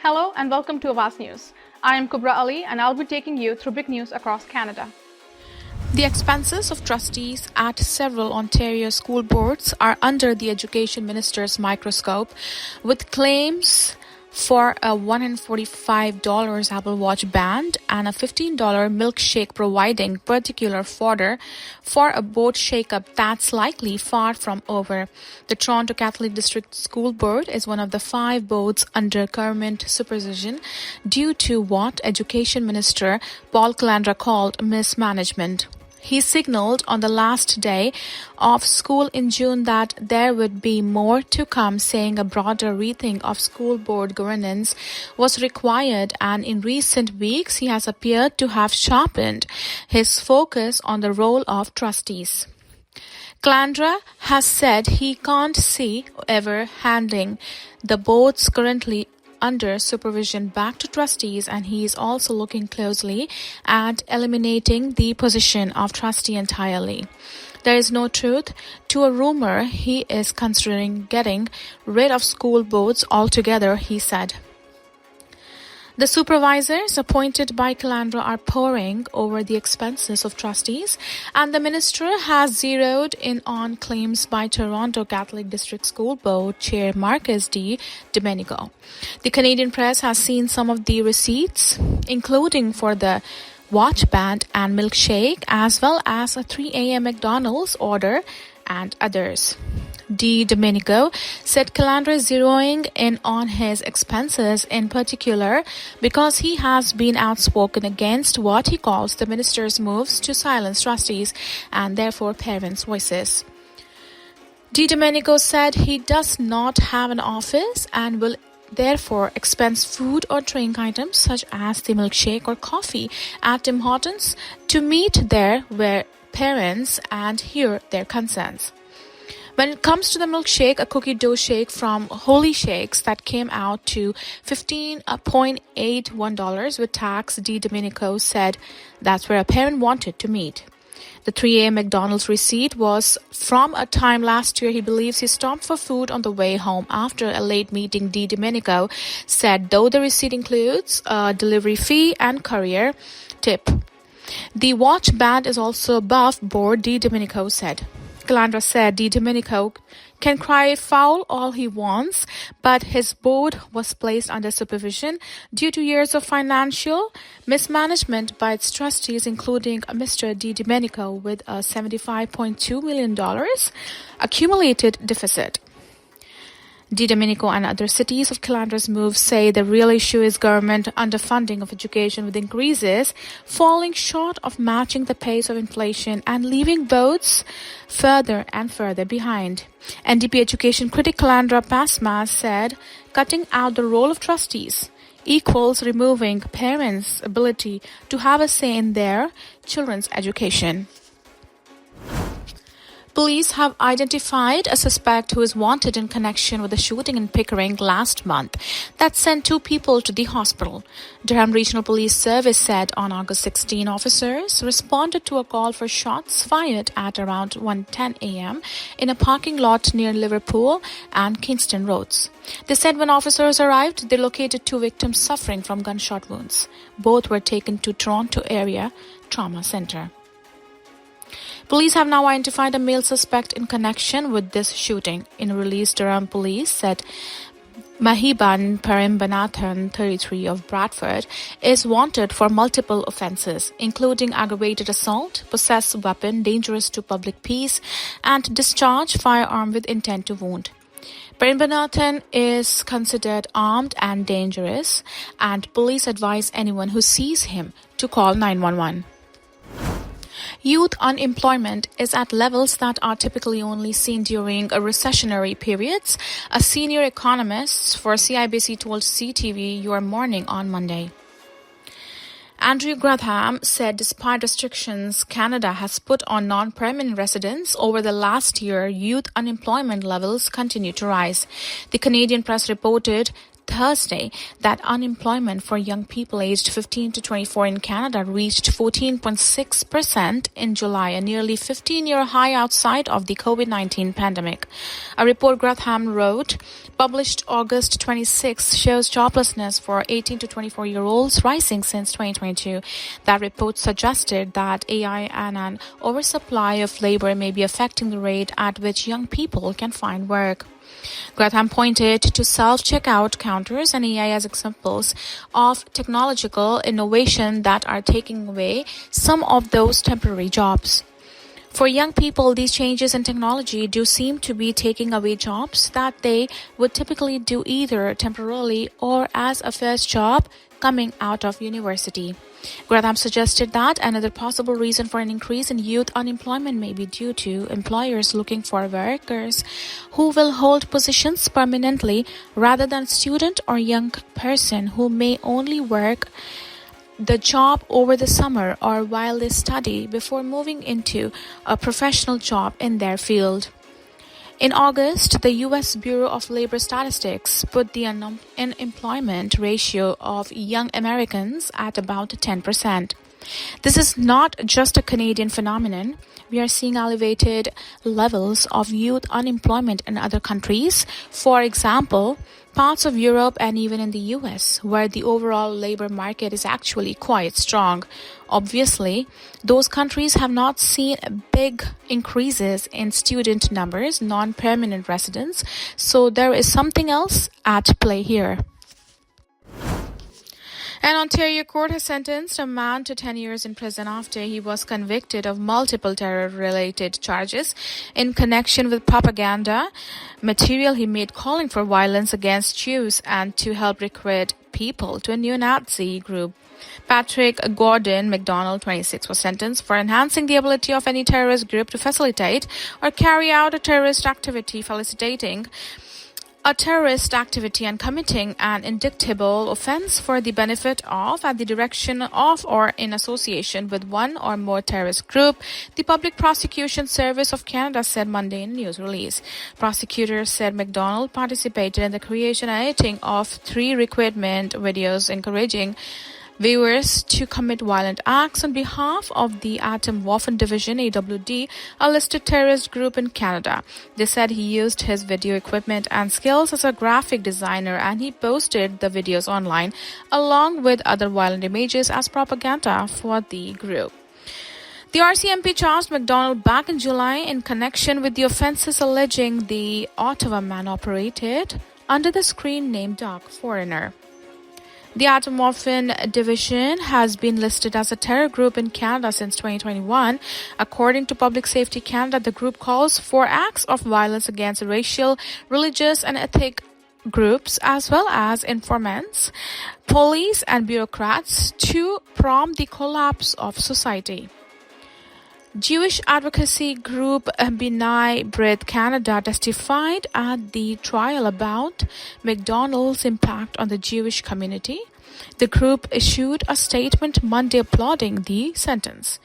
Hello and welcome to Awaz News. I am Kubra Ali and I'll be taking you through big news across Canada. The expenses of trustees at several Ontario school boards are under the Education Minister's microscope, with claims for a $145 Apple Watch band and a $15 milkshake providing particular fodder for a board shake-up that's likely far from over. The Toronto Catholic District School Board is one of the 5 boards under government supervision due to what Education Minister Paul Calandra called mismanagement. He signaled on the last day of school in June that there would be more to come, saying a broader rethink of school board governance was required, and in recent weeks he has appeared to have sharpened his focus on the role of trustees. Calandra has said he can't see ever handing the boards currently under supervision back to trustees, and he is also looking closely at eliminating the position of trustee entirely. There is no truth to a rumor he is considering getting rid of school boards altogether, he said. The supervisors appointed by Calandra are poring over the expenses of trustees, and the minister has zeroed in on claims by Toronto Catholic District School Board Chair Marcus D. Domenico. The Canadian press has seen some of the receipts, including for the watch band and milkshake, as well as a 3 a.m. McDonald's order and others. D. Domenico said Calandra is zeroing in on his expenses in particular because he has been outspoken against what he calls the minister's moves to silence trustees and therefore parents' voices. D. Domenico said he does not have an office and will therefore expense food or drink items such as the milkshake or coffee at Tim Hortons to meet there where parents and hear their concerns. When it comes to the milkshake, a cookie dough shake from Holy Shakes that came out to $15.81 with tax, D. Domenico said that's where a parent wanted to meet. The 3 a.m. McDonald's receipt was from a time last year he believes he stopped for food on the way home after a late meeting, D. Domenico said, though the receipt includes a delivery fee and courier tip. The watch band is also above board, D. Domenico said. Calandra said D. Domenico can cry foul all he wants, but his board was placed under supervision due to years of financial mismanagement by its trustees, including Mr. D. Domenico with a $75.2 million accumulated deficit. D. Domenico and other cities of Calandra's move say the real issue is government underfunding of education, with increases falling short of matching the pace of inflation and leaving boards further and further behind. NDP education critic Calandra Pasma said cutting out the role of trustees equals removing parents' ability to have a say in their children's education. Police have identified a suspect who is wanted in connection with the shooting in Pickering last month that sent 2 people to the hospital. Durham Regional Police Service said on August 16 officers responded to a call for shots fired at around 1:10 a.m. in a parking lot near Liverpool and Kingston Roads. They said when officers arrived, they located 2 victims suffering from gunshot wounds. Both were taken to Toronto Area Trauma Centre. Police have now identified a male suspect in connection with this shooting. In a release, Durham Police said Mahiban Parimbanathan, 33 of Bradford, is wanted for multiple offences, including aggravated assault, possess weapon dangerous to public peace, and discharge firearm with intent to wound. Parimbanathan is considered armed and dangerous, and police advise anyone who sees him to call 911. Youth unemployment is at levels that are typically only seen during a recessionary periods, a senior economist for CIBC told CTV Your Morning on Monday. Andrew Gratham said despite restrictions Canada has put on non-permanent residents over the last year, youth unemployment levels continue to rise. The Canadian press reported Thursday that unemployment for young people aged 15 to 24 in Canada reached 14.6% in July, a nearly 15-year high outside of the COVID-19 pandemic. A report Gratham wrote, published August 26, shows joblessness for 18 to 24-year-olds rising since 2022. That report suggested that AI and an oversupply of labor may be affecting the rate at which young people can find work. Gratham pointed to self-checkout counters and AI as examples of technological innovation that are taking away some of those temporary jobs. For young people, these changes in technology do seem to be taking away jobs that they would typically do either temporarily or as a first job coming out of university. Gratham suggested that another possible reason for an increase in youth unemployment may be due to employers looking for workers who will hold positions permanently rather than student or young person who may only work the job over the summer or while they study before moving into a professional job in their field. In August, the U.S. Bureau of Labor Statistics put the unemployment ratio of young Americans at about 10%. This is not just a Canadian phenomenon. We are seeing elevated levels of youth unemployment in other countries. For example, parts of Europe and even in the US, where the overall labor market is actually quite strong. Obviously, those countries have not seen big increases in student numbers, non-permanent residents, so there is something else at play here. An Ontario court has sentenced a man to 10 years in prison after he was convicted of multiple terror-related charges in connection with propaganda material he made calling for violence against Jews and to help recruit people to a neo-Nazi group. Patrick Gordon McDonald, 26, was sentenced for enhancing the ability of any terrorist group to facilitate or carry out a terrorist activity, facilitating a terrorist activity and committing an indictable offense for the benefit of, at the direction of, or in association with one or more terrorist group, the Public Prosecution Service of Canada said Monday in a news release. Prosecutors said McDonald participated in the creation and editing of 3 recruitment videos encouraging viewers to commit violent acts on behalf of the Atomwaffen Division, AWD, a listed terrorist group in Canada. They said he used his video equipment and skills as a graphic designer and he posted the videos online along with other violent images as propaganda for the group. The RCMP charged McDonald back in July in connection with the offences alleging the Ottawa man operated under the screen name Dark Foreigner. The Atomwaffen Division has been listed as a terror group in Canada since 2021. According to Public Safety Canada, the group calls for acts of violence against racial, religious, and ethnic groups, as well as informants, police, and bureaucrats to prompt the collapse of society. Jewish advocacy group B'nai B'rith Canada testified at the trial about McDonald's impact on the Jewish community. The group issued a statement Monday applauding the sentence.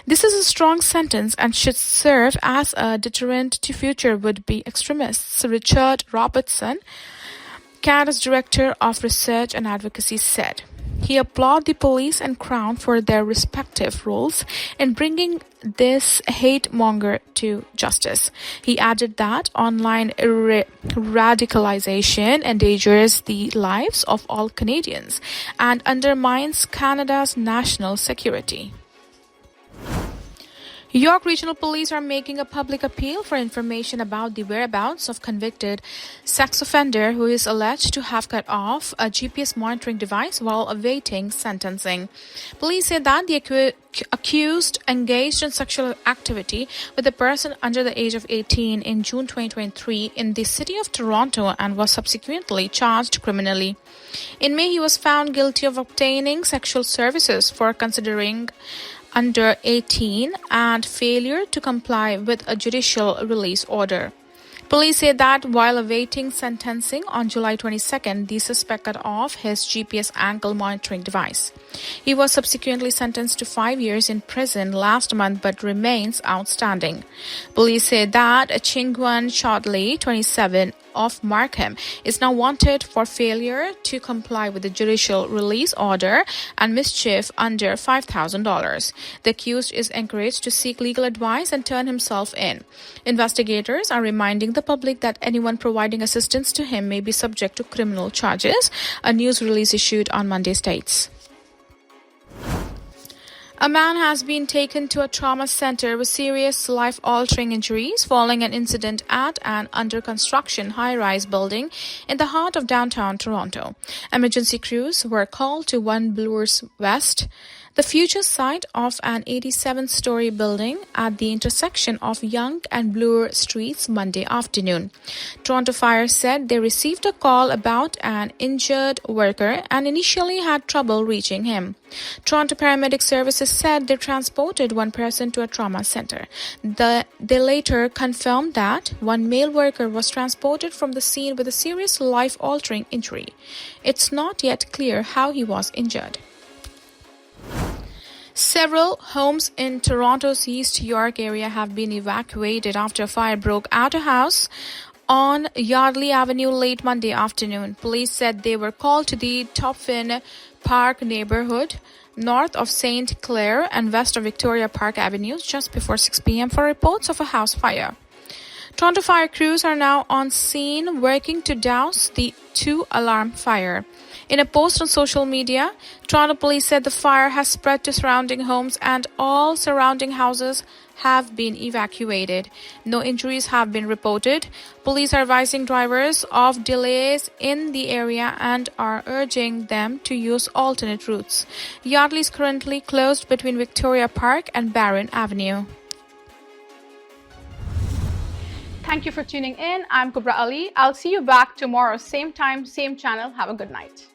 This is a strong sentence and should serve as a deterrent to future would-be extremists, Richard Robertson, Canada's Director of Research and Advocacy, said. He applauded the police and Crown for their respective roles in bringing this hate-monger to justice. He added that online radicalization endangers the lives of all Canadians and undermines Canada's national security. York Regional Police are making a public appeal for information about the whereabouts of convicted sex offender who is alleged to have cut off a GPS monitoring device while awaiting sentencing. Police said that the accused engaged in sexual activity with a person under the age of 18 in June 2023 in the city of Toronto and was subsequently charged criminally. In May, he was found guilty of obtaining sexual services for considering under 18 and failure to comply with a judicial release order. Police say that while awaiting sentencing on July 22nd, the suspect cut off his GPS ankle monitoring device. He was subsequently sentenced to 5 years in prison last month but remains outstanding. Police say that Chingwan Chodley, 27, of Markham is now wanted for failure to comply with the judicial release order and mischief under $5,000. The accused is encouraged to seek legal advice and turn himself in. Investigators are reminding the public that anyone providing assistance to him may be subject to criminal charges, a news release issued on Monday states. A man has been taken to a trauma center with serious life-altering injuries following an incident at an under-construction high-rise building in the heart of downtown Toronto. Emergency crews were called to 1 Bloors West, the future site of an 87-story building at the intersection of Yonge and Bloor Streets Monday afternoon. Toronto Fire said they received a call about an injured worker and initially had trouble reaching him. Toronto Paramedic Services said they transported one person to a trauma center. They later confirmed that one male worker was transported from the scene with a serious life-altering injury. It's not yet clear how he was injured. Several homes in Toronto's East York area have been evacuated after a fire broke out a house on Yardley Avenue late Monday afternoon. Police said they were called to the Topfin Park neighborhood, north of St. Clair and west of Victoria Park Avenues, just before 6 p.m. for reports of a house fire. Toronto fire crews are now on scene working to douse the 2-alarm fire. In a post on social media, Toronto police said the fire has spread to surrounding homes and all surrounding houses have been evacuated. No injuries have been reported. Police are advising drivers of delays in the area and are urging them to use alternate routes. Yardley is currently closed between Victoria Park and Barron Avenue. Thank you for tuning in. I'm Kubra Ali. I'll see you back tomorrow, same time, same channel. Have a good night.